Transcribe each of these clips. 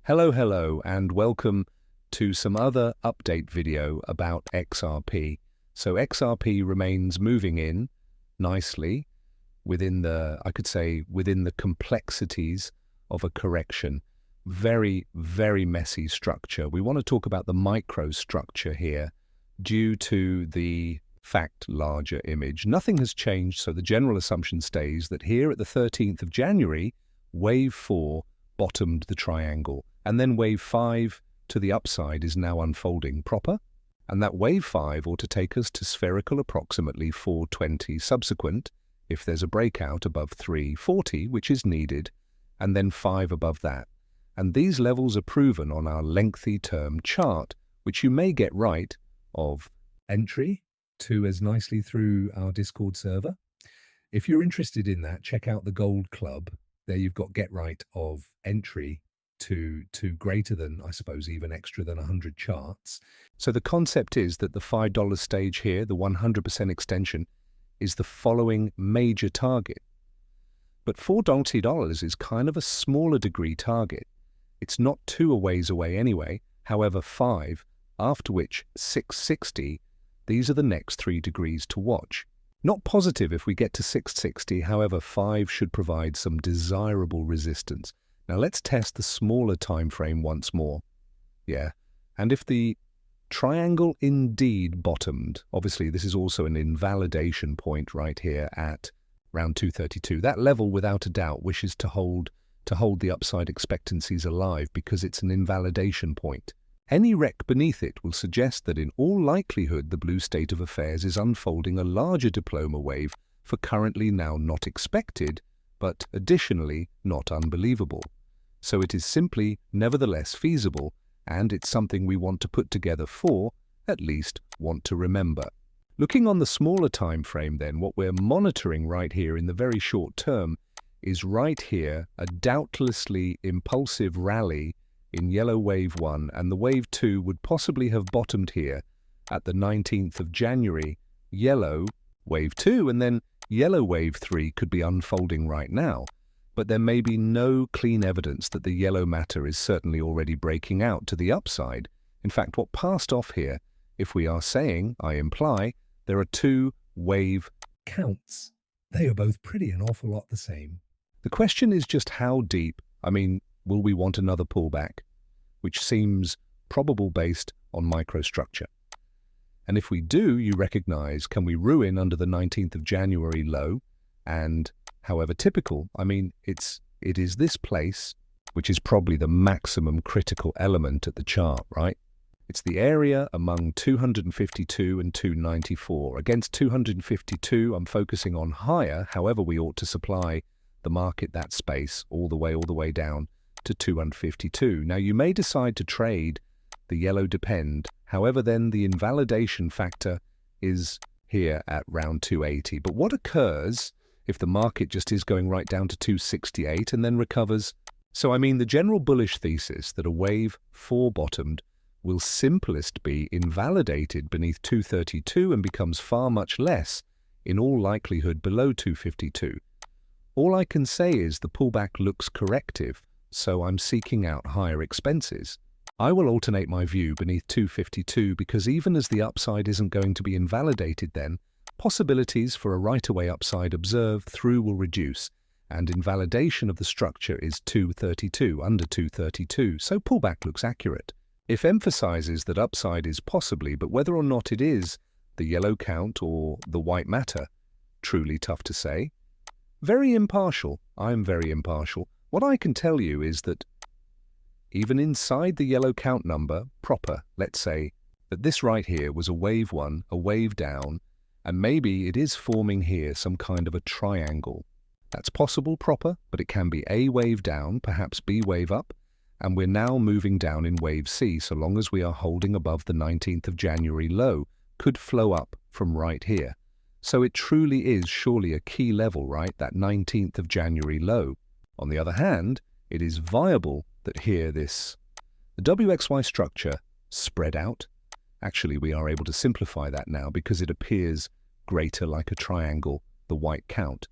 Hello, and welcome to some other update video about XRP. So XRP remains moving in nicely within the, I could say, within the complexities of a correction. Very, very messy structure. We want to talk about the microstructure here due to the fact larger image. Nothing has changed, so the general assumption stays that here at the 13th of January, wave 4 bottomed the triangle, and then wave 5 to the upside is now unfolding proper, and that wave 5 ought to take us to spherical approximately 420 subsequent, if there's a breakout above 340, which is needed, and then 5 above that. And these levels are proven on our lengthy term chart, which you may get right of entry to as nicely through our Discord server. If you're interested in that, check out the Gold Club. There you've got get right of entry to greater than, I suppose, even extra than 100 charts. So the concept is that the $5 stage here, the 100% extension, is the following major target. But $4 is kind of a smaller degree target. It's not too a ways away anyway. However, 5, after which 660, these are the next 3 degrees to watch. Not positive if we get to 660, however, 5 should provide some desirable resistance. Now let's test the smaller time frame once more. Yeah, and if the triangle indeed bottomed, obviously this is also an invalidation point right here at around 232. That level, without a doubt, wishes to hold the upside expectancies alive because it's an invalidation point. Any rec beneath it will suggest that in all likelihood the blue state of affairs is unfolding a larger diploma wave for currently now not expected, but additionally not unbelievable. So it is simply nevertheless feasible, and it's something we want to put together for, at least want to remember. Looking on the smaller time frame then, what we're monitoring right here in the very short term is right here a doubtlessly impulsive rally in yellow wave 1, and the wave 2 would possibly have bottomed here at the 19th of January. Yellow wave 2 and then yellow wave 3 could be unfolding right now, but there may be no clean evidence that the yellow matter is certainly already breaking out to the upside. In fact, what passed off here, if we are saying, I imply, there are 2 wave counts. They are both pretty an awful lot the same. The question is just how deep. Will we want another pullback, which seems probable based on microstructure? And if we do, you recognize, can we ruin under the 19th of January low? And however typical, it is this place, which is probably the maximum critical element at the chart, right? It's the area among 252 and 294. Against 252, I'm focusing on higher. However, we ought to supply the market that space all the way down to 252. Now you may decide to trade the yellow depend, however then the invalidation factor is here at round 280. But what occurs if the market just is going right down to 268 and then recovers? So the general bullish thesis that a wave 4 bottomed will simplest be invalidated beneath 232 and becomes far much less, in all likelihood below 252. All I can say is the pullback looks corrective, so I'm seeking out higher expenses. I will alternate my view beneath 252 because even as the upside isn't going to be invalidated then, possibilities for a right-away upside observed through will reduce, and invalidation of the structure is 232, under 232, so pullback looks accurate. If emphasizes that upside is possibly, but whether or not it is the yellow count or the white matter, truly tough to say. Very impartial. I'm very impartial. What I can tell you is that even inside the yellow count number proper, let's say that this right here was a wave 1, a wave down, and maybe it is forming here some kind of a triangle. That's possible proper, but it can be A wave down, perhaps B wave up, and we're now moving down in wave C so long as we are holding above the 19th of January low, could flow up from right here. So it truly is surely a key level, right, that 19th of January low. On the other hand, it is viable that here the WXY structure spread out. Actually, we are able to simplify that now because it appears greater like a triangle, the white count.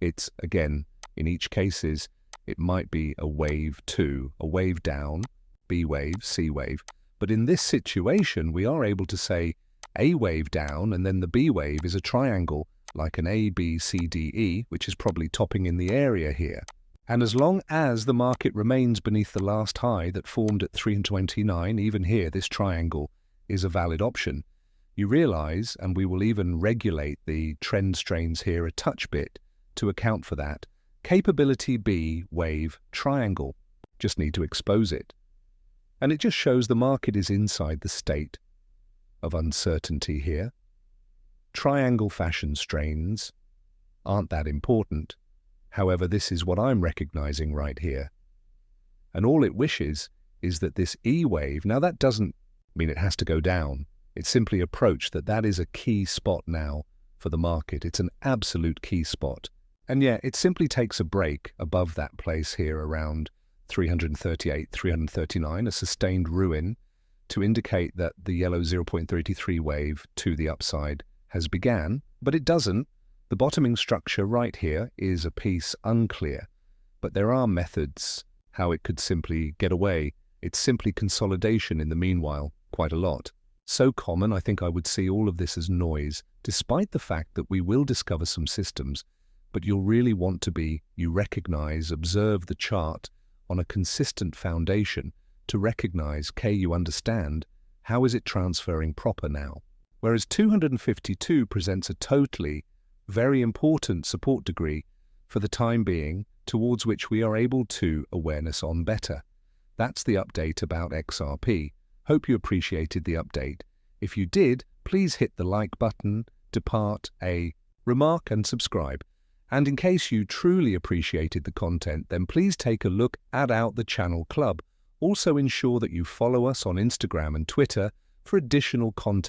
It's, again, in each cases, it might be a wave 2, a wave down, B wave, C wave. But in this situation, we are able to say A wave down, and then the B wave is a triangle like an A, B, C, D, E, which is probably topping in the area here. And as long as the market remains beneath the last high that formed at 329, even here, this triangle is a valid option. You realize, and we will even regulate the trend strains here a touch bit to account for that. Capability B wave triangle. Just need to expose it. And it just shows the market is inside the state of uncertainty here. Triangle fashion strains aren't that important. However, this is what I'm recognizing right here. And all it wishes is that this E wave, now that doesn't mean it has to go down. It's simply approach that is a key spot now for the market. It's an absolute key spot. And yeah, it simply takes a break above that place here around 338, 339, a sustained ruin, to indicate that the yellow 0.33 wave to the upside has began, but it doesn't. The bottoming structure right here is a piece unclear, but there are methods how it could simply get away. It's simply consolidation in the meanwhile, quite a lot. So common, I think I would see all of this as noise, despite the fact that we will discover some systems, but you'll really want to be, you recognize, observe the chart on a consistent foundation to recognize, you understand, how is it transferring proper now? Whereas 252 presents a totally very important support degree for the time being, towards which we are able to awareness on better. That's the update about XRP. Hope you appreciated the update. If you did, please hit the like button, depart a remark and subscribe. And in case you truly appreciated the content, then please take a look at the channel club. Also ensure that you follow us on Instagram and Twitter for additional content.